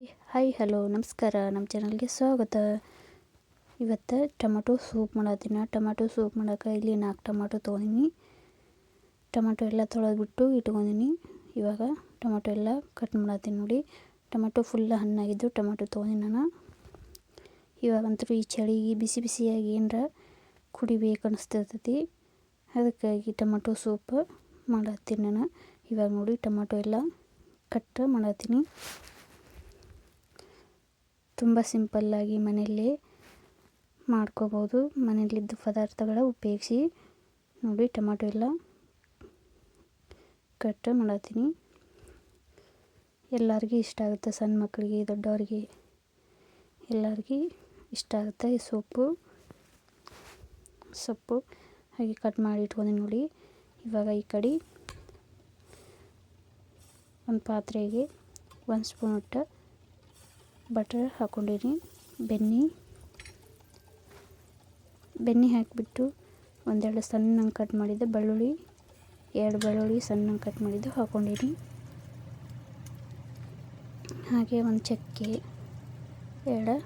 Hi hello ನಮಸ್ಕಾರ, ನಮ್ಮ ಚಾನಲ್ಗೆ ಸ್ವಾಗತ. ಇವತ್ತು ಟೊಮೆಟೊ ಸೂಪ್ ಮಾಡತ್ತೀನಿ. ಟೊಮೆಟೊ ಸೂಪ್ ಮಾಡೋಕೆ ಇಲ್ಲಿ 4 ಟೊಮೆಟೊ ತೊಗೊಂಡಿನಿ. ಟೊಮೆಟೊ ಎಲ್ಲ ತೊಳೆದ್ಬಿಟ್ಟು ಇಟ್ಕೊಂಡಿನಿ. ಇವಾಗ ಟೊಮೆಟೊ ಎಲ್ಲ ಕಟ್ ಮಾಡತ್ತೀನಿ. ನೋಡಿ, ಟೊಮೆಟೊ ಫುಲ್ ಹಣ್ಣಾಗಿದ್ದು ಟೊಮೆಟೊ ತೊಗೊಂಡಿನಿ ನಾನು. ಇವಾಗಂತೂ ಈ ಚಳಿಗೆ ಬಿಸಿ ಬಿಸಿಯಾಗಿ ಏನರ ಕುಡಿಬೇಕು ಅನಿಸ್ತಿರ್ತೈತಿ. ಅದಕ್ಕಾಗಿ ಟೊಮೆಟೊ ಸೂಪ್ ಮಾಡತ್ತೀನಿ ನಾನು. ಇವಾಗ ನೋಡಿ, ಟೊಮೆಟೊ ಎಲ್ಲ ಕಟ್ ಮಾಡತ್ತೀನಿ. ತುಂಬ ಸಿಂಪಲ್ಲಾಗಿ ಮನೆಯಲ್ಲೇ ಮಾಡ್ಕೋಬೋದು. ಮನೆಯಲ್ಲಿದ್ದ ಪದಾರ್ಥಗಳ ಉಪಯೋಗಿಸಿ ನೋಡಿ ಟೊಮೆಟೊ ಎಲ್ಲ ಕಟ್ ಮಾಡತ್ತೀನಿ. ಎಲ್ಲರಿಗೂ ಇಷ್ಟ ಆಗುತ್ತೆ, ಸಣ್ಣ ಮಕ್ಕಳಿಗೆ ದೊಡ್ಡವರಿಗೆ ಎಲ್ಲರಿಗೂ ಇಷ್ಟ ಆಗುತ್ತೆ ಈ ಸೊಪ್ಪು ಹಾಗೆ ಕಟ್ ಮಾಡಿ ಇಟ್ಕೊಂಡಿನಿ ನೋಡಿ. ಇವಾಗ ಈ ಕಡೆ ಒಂದು ಪಾತ್ರೆಗೆ 1 ಸ್ಪೂನ್ ಬಟರ್ ಹಾಕ್ಕೊಂಡಿನಿ. ಬೆಣ್ಣೆ ಹಾಕಿಬಿಟ್ಟು ಒಂದೆರಡು ಸಣ್ಣಗೆ ಕಟ್ ಮಾಡಿದ್ದೆ ಬೆಳ್ಳುಳ್ಳಿ, 2 ಬೆಳ್ಳುಳ್ಳಿ ಸಣ್ಣಗೆ ಕಟ್ ಮಾಡಿದ್ದು ಹಾಕ್ಕೊಂಡಿನಿ. ಹಾಗೆ ಒಂದು ಚಕ್ಕೆ, 2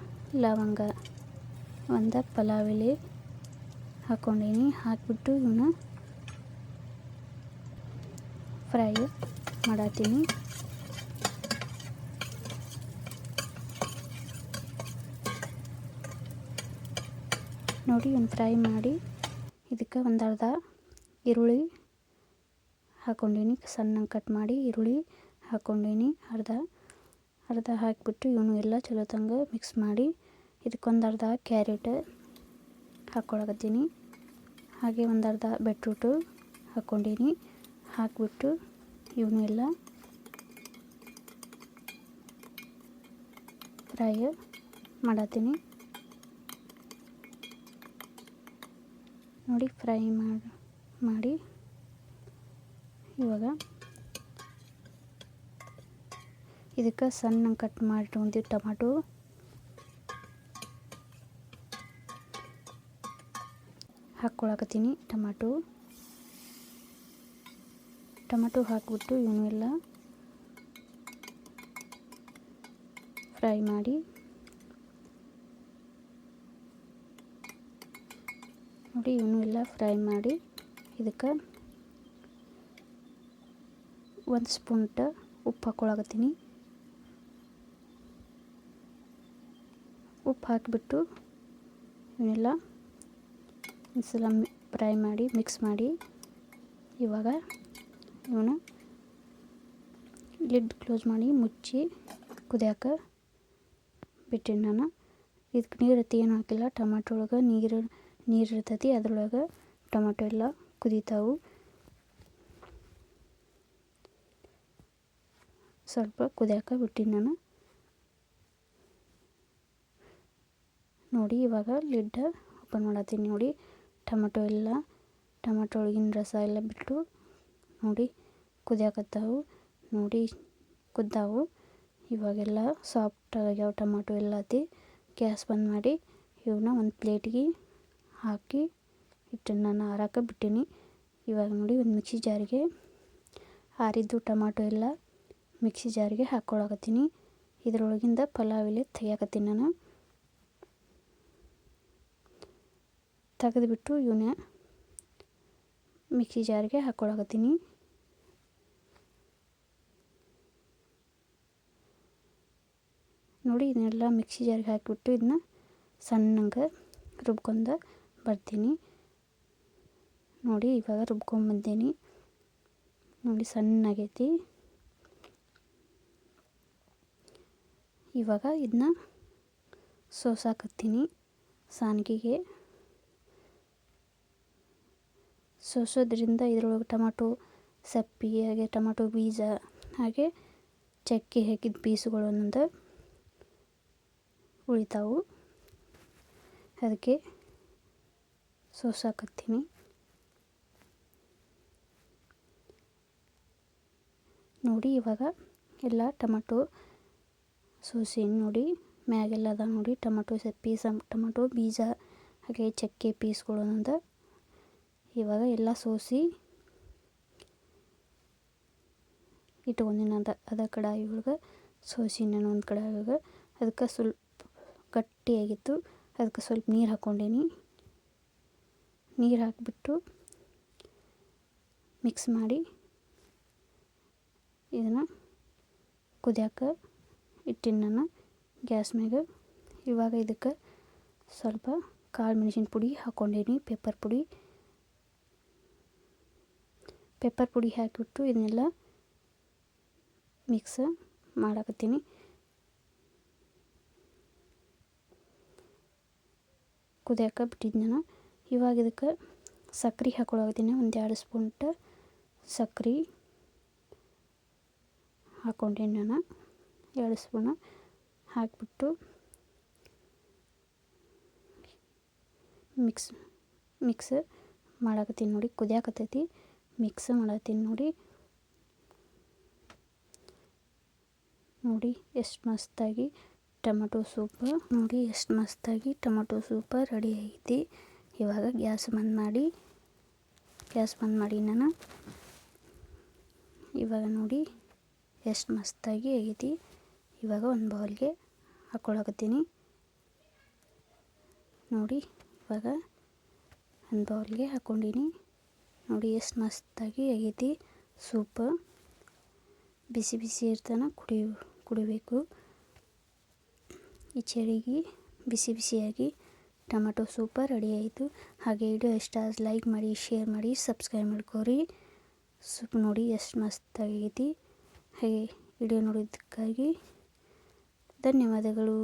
ಲವಂಗ, 1 ಪಲಾವ್ ಎಲೆ ಹಾಕ್ಕೊಂಡಿನಿ. ಹಾಕಿಬಿಟ್ಟು ಇವನ್ನ ಫ್ರೈ ಮಾಡತ್ತೀನಿ. ನೋಡಿ, ಒಂದು ಫ್ರೈ ಮಾಡಿ ಇದಕ್ಕೆ ಒಂದು ಅರ್ಧ ಈರುಳ್ಳಿ ಹಾಕ್ಕೊಂಡಿನಿ. ಸಣ್ಣಗೆ ಕಟ್ ಮಾಡಿ ಈರುಳ್ಳಿ ಹಾಕ್ಕೊಂಡಿನಿ. ಅರ್ಧ ಹಾಕಿಬಿಟ್ಟು ಇವನು ಎಲ್ಲ ಚಲೋ ತಂಗ ಮಿಕ್ಸ್ ಮಾಡಿ ಇದಕ್ಕೊಂದು ಅರ್ಧ ಕ್ಯಾರೆಟ್ ಹಾಕ್ಕೊಳಕತ್ತೀನಿ. ಹಾಗೆ ಒಂದು ಅರ್ಧ ಬೀಟ್ರೂಟು ಹಾಕ್ಕೊಂಡಿನಿ. ಹಾಕಿಬಿಟ್ಟು ಇವನು ಎಲ್ಲ ಫ್ರೈ ಮಾಡತ್ತೀನಿ. ನೋಡಿ, ಫ್ರೈ ಮಾಡಿ ಇವಾಗ ಇದಕ್ಕೆ ಸಣ್ಣಗೆ ಕಟ್ ಮಾಡಿ ಟೊಮೆಟೊ ಹಾಕ್ಕೊಳಕತ್ತೀನಿ. ಟೊಮೆಟೊ ಹಾಕಿಬಿಟ್ಟು ಇವನು ಎಲ್ಲ ಫ್ರೈ ಮಾಡಿ ನೋಡಿ. ಇವನು ಎಲ್ಲ ಫ್ರೈ ಮಾಡಿ ಇದಕ್ಕೆ 1 ಸ್ಪೂನ್ ಉಪ್ಪು ಹಾಕ್ಕೊಳಕತ್ತೀನಿ. ಉಪ್ಪು ಹಾಕಿಬಿಟ್ಟು ಇವನ್ನೆಲ್ಲ ಒಂದ್ಸಲ ಫ್ರೈ ಮಾಡಿ ಮಿಕ್ಸ್ ಮಾಡಿ ಇವಾಗ ಇವನು ಲಿಡ್ ಕ್ಲೋಸ್ ಮಾಡಿ ಮುಚ್ಚಿ ಕುದಿಯೋಕೆ ಬಿಟ್ಟಿನಿ ನಾನು. ಇದಕ್ಕೆ ನೀರು ಏನು ಹಾಕಿಲ್ಲ. ಟೊಮೆಟೊ ಒಳಗೆ ನೀರು ಇರ್ತೈತಿ, ಅದ್ರೊಳಗೆ ಟೊಮೆಟೊ ಎಲ್ಲ ಕುದೀತಾವು. ಸ್ವಲ್ಪ ಕುದಿಯೋಕೆ ಬಿಟ್ಟಿನಿ ನಾನು. ನೋಡಿ, ಇವಾಗ ಲಿಡ್ ಓಪನ್ ಮಾಡತ್ತೀನಿ. ನೋಡಿ, ಟೊಮೆಟೊ ಒಳಗಿನ ರಸ ಎಲ್ಲ ಬಿಟ್ಟು ನೋಡಿ ಕುದಿಯಾಕತ್ತಾವು. ನೋಡಿ, ಕುದ್ದಾವು. ಇವಾಗೆಲ್ಲ ಸಾಫ್ಟ್ ಆಗ್ಯಾವ ಟೊಮೆಟೊ ಎಲ್ಲ. ಗ್ಯಾಸ್ ಬಂದ್ ಮಾಡಿ ಇವನ್ನ ಒಂದು ಪ್ಲೇಟಿಗೆ ಹಾಕಿ ಇಟ್ಟನ್ನು ನಾನು ಆರಾಕ ಬಿಟ್ಟಿನಿ. ಇವಾಗ ನೋಡಿ, ಒಂದು ಮಿಕ್ಸಿ ಜಾರಿಗೆ ಆರಿದ್ದು ಟೊಮೆಟೊ ಎಲ್ಲ ಮಿಕ್ಸಿ ಜಾರಿಗೆ ಹಾಕ್ಕೊಳಕತ್ತೀನಿ. ಇದರೊಳಗಿಂದ ಪಲಾವ್ ಎಲೆ ತೆಗಿಯಾಕತ್ತೀನಿ ನಾನು. ತೆಗೆದುಬಿಟ್ಟು ಇವನ್ನ ಮಿಕ್ಸಿ ಜಾರಿಗೆ ಹಾಕ್ಕೊಳಕತ್ತೀನಿ. ನೋಡಿ, ಇದನ್ನೆಲ್ಲ ಮಿಕ್ಸಿ ಜಾರಿಗೆ ಹಾಕಿಬಿಟ್ಟು ಇದನ್ನ ಸಣ್ಣಗೆ ರುಬ್ಕೊಂಡು ಬರ್ತೀನಿ. ನೋಡಿ, ಇವಾಗ ರುಬ್ಕೊಂಡ್ಬಂದೀನಿ. ನೋಡಿ, ಸಣ್ಣಗೈತಿ. ಇವಾಗ ಇದನ್ನ ಸೋಸಾಕತ್ತೀನಿ. ಸಾನ್ಗಿಗೆ ಸೋಸೋದ್ರಿಂದ ಇದರೊಳಗೆ ಟೊಮೆಟೊ ಸಪ್ಪಿ, ಹಾಗೆ ಟೊಮೆಟೊ ಬೀಜ, ಹಾಗೆ ಚಕ್ಕೆ ಹಾಕಿದ ಪೀಸುಗಳು ಒಂದೊಂದು ಉಳಿತಾವು. ಅದಕ್ಕೆ ಸೋಸಾಕತ್ತೀನಿ. ನೋಡಿ, ಇವಾಗ ಎಲ್ಲ ಟೊಮೆಟೊ ಸೋಸೀನಿ. ನೋಡಿ, ಮ್ಯಾಗೆಲ್ಲ ಅದ ನೋಡಿ ಟೊಮೆಟೊ ಸಪ್ಪಿ, ಟೊಮೆಟೊ ಬೀಜ, ಹಾಗೆ ಚಕ್ಕೆ ಪೀಸ್ಗಳು ಒಂದೊಂದು. ಇವಾಗ ಎಲ್ಲ ಸೋಸಿ ಇಟ್ಕೊಂಡಿನಿ. ಅದ ಕಡಾಯಿ ಒಳಗೆ ಸೋಸಿ ನಾನು ಒಂದು ಕಡೆ ಆಗಾಗ ಅದಕ್ಕೆ ಸ್ವಲ್ಪ ಗಟ್ಟಿಯಾಗಿತ್ತು. ಅದಕ್ಕೆ ಸ್ವಲ್ಪ ನೀರು ಹಾಕ್ಕೊಂಡೀನಿ. ನೀರು ಹಾಕಿಬಿಟ್ಟು ಮಿಕ್ಸ್ ಮಾಡಿ ಇದನ್ನು ಕುದಿಯೋಕೆ ಇಟ್ಟಿನಿ ನಾನು ಗ್ಯಾಸ್ ಮ್ಯಾಗ. ಇವಾಗ ಇದಕ್ಕೆ ಸ್ವಲ್ಪ ಕಾಳು ಮೆಣಸಿನ ಪುಡಿ ಹಾಕ್ಕೊಂಡೀನಿ, ಪೆಪ್ಪರ್ ಪುಡಿ ಹಾಕಿಬಿಟ್ಟು ಇದನ್ನೆಲ್ಲ ಮಿಕ್ಸ್ ಮಾಡಾಕತ್ತೀನಿ. ಕುದಿಯೋಕೆ ಬಿಟ್ಟಿದ್ದು ನಾನು. ಇವಾಗ ಇದಕ್ಕೆ ಸಕ್ಕರೆ ಹಾಕ್ಕೊಳಕತ್ತೀನಿ. ಒಂದು 2 ಸ್ಪೂನ್ ಸಕ್ಕರೆ ಹಾಕ್ಕೊಂಡೀನಿ ನಾನು. 2 ಸ್ಪೂನ್ ಹಾಕಿಬಿಟ್ಟು ಮಿಕ್ಸ್ ಮಾಡಾಕತ್ತೀನಿ ನೋಡಿ. ಕುದಿಯಾಕತ್ತೈತಿ, ಮಿಕ್ಸ್ ಮಾಡತ್ತೀನಿ ನೋಡಿ. ಎಷ್ಟು ಮಸ್ತಾಗಿ ಟೊಮೆಟೊ ಸೂಪ್ ರೆಡಿ ಆಗೈತಿ. ಇವಾಗ ಗ್ಯಾಸ್ ಬಂದ್ ಮಾಡಿ ನಾನು ಇವಾಗ ನೋಡಿ ಎಷ್ಟು ಮಸ್ತಾಗಿ ಆಗೈತಿ. ಇವಾಗ ಒಂದು ಬೌಲ್ಗೆ ಹಾಕ್ಕೊಳಕತ್ತೀನಿ ನೋಡಿ. ಇವಾಗ ಒಂದು ಬೌಲ್ಗೆ ಹಾಕ್ಕೊಂಡೀನಿ ನೋಡಿ. ಎಷ್ಟು ಮಸ್ತಾಗಿ ಆಗೈತಿ ಸೂಪ್. ಬಿಸಿ ಇರ್ತಾನ ಕುಡಿಬೇಕು. ಈ ಚಳಿಗೆ ಬಿಸಿಯಾಗಿ ಟೊಮೆಟೊ ಸೂಪ್ ರೆಡಿ ಆಯಿತು. ಹಾಗೆ ವಿಡಿಯೋ ಇಷ್ಟ ಆದ್ರೆ ಲೈಕ್ ಮಾಡಿ, ಶೇರ್ ಮಾಡಿ, ಸಬ್ಸ್ಕ್ರೈಬ್ ಮಾಡ್ಕೊರಿ. ಸೂಪ್ ನೋಡಿ ಎಷ್ಟು ಮಸ್ತಾಗೈತಿ. ಹಾಗೆ ವಿಡಿಯೋ ನೋಡಿದ್ದಕ್ಕಾಗಿ ಧನ್ಯವಾದಗಳು.